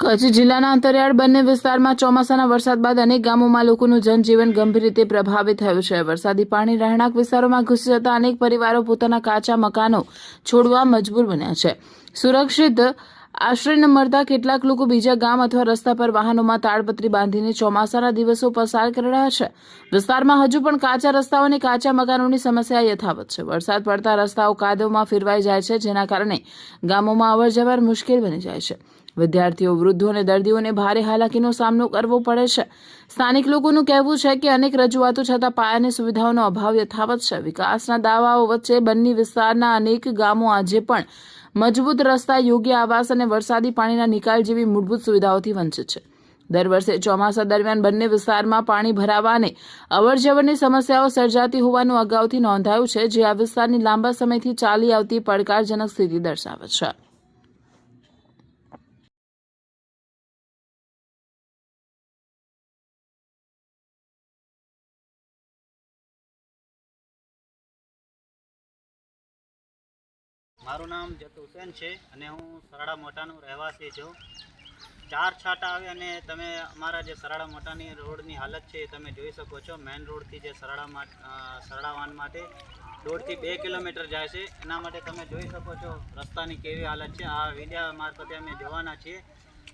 કચ્છ જિલ્લાના અંતરિયાળ બંને વિસ્તારમાં ચોમાસાના વરસાદ બાદ અનેક ગામોમાં લોકોનું જનજીવન ગંભીર રીતે પ્રભાવિત થયું છે। વરસાદી પાણી રહેણાંક વિસ્તારોમાં ઘૂસી જતા અનેક પરિવારો પોતાના કાચા મકાનો છોડવા મજબૂર બન્યા છે। સુરક્ષિત આશ્રય ન મળતા કેટલાક લોકો બીજા ગામ અથવા રસ્તા પર વાહનોમાં તાડપત્રી બાંધીને ચોમાસાના દિવસો પસાર કરી રહ્યા છે। વિસ્તારમાં હજુ પણ કાચા રસ્તાઓ અને કાચા મકાનોની સમસ્યા યથાવત છે। વરસાદ પડતા રસ્તાઓ કાદવમાં ફેરવાઈ જાય છે, જેના કારણે ગામોમાં અવરજવર મુશ્કેલ બની જાય છે। વિદ્યાર્થીઓ, વૃદ્ધો અને દર્દીઓને ભારે હાલાકીનો સામનો કરવો પડે છે। સ્થાનિક લોકોનું કહેવું છે કે અનેક રજૂઆતો છતાં પાયાની સુવિધાઓનો અભાવ યથાવત છે। વિકાસના દાવાઓ વચ્ચે બંને વિસ્તારના અનેક ગામો આજે પણ મજબૂત રસ્તા, યોગ્ય આવાસ અને વરસાદી પાણીના નિકાલ જેવી મૂળભૂત સુવિધાઓથી વંચિત છે। દર વર્ષે ચોમાસા દરમિયાન બંને વિસ્તારમાં પાણી ભરાવા અને અવરજવરની સમસ્યાઓ સર્જાતી હોવાનું અગાઉથી નોંધાયું છે, જે આ વિસ્તારની લાંબા સમયથી ચાલી આવતી પડકારજનક સ્થિતિ દર્શાવે છે। મારું નામ જત હુસેન છે અને હું સરાડા મોટાનો રહેવાસી છું। 4 છાંટા આવે અને તમે અમારા જે સરાડા મોટાની રોડની હાલત છે એ તમે જોઈ શકો છો। મેઇન રોડથી જે સરાડા વાન માટે 1.5 થી 2 કિલોમીટર જાય છે, એના માટે તમે જોઈ શકો છો રસ્તાની કેવી હાલત છે। આ વિડિયા મારફતે અમે જોવાના છીએ।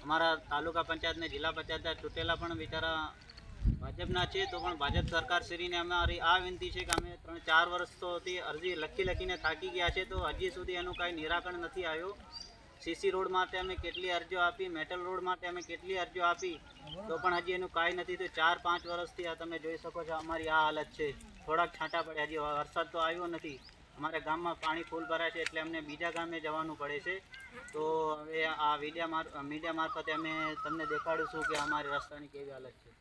અમારા તાલુકા પંચાયતને જિલ્લા પંચાયતના ચૂંટેલા પણ બિચારા ભાજપના છે, તો પણ ભાજપ સરકારશ્રીને અમારી આ વિનંતી છે કે અમે 3-4 વર્ષોથી અરજી લખીને થાકી ગયા છે, તો હજી સુધી એનું કાંઈ નિરાકરણ નથી આવ્યું। સીસી રોડ માટે અમે કેટલી અરજીઓ આપી, મેટલ રોડ માટે અમે કેટલી અરજીઓ આપી, તો પણ હજી એનું કાંઈ નથી। તો 4-5 વર્ષથી આ તમે જોઈ શકો છો અમારી આ હાલત છે। થોડાક છાંટા પડે, હજી વરસાદ તો આવ્યો નથી। અમારા ગામમાં પાણી ફૂલ ભરાય છે એટલે અમને બીજા ગામે જવાનું પડે છે। તો હવે આ મીડિયા મારફતે અમે તમને દેખાડીશું કે અમારી રસ્તાની કેવી હાલત છે।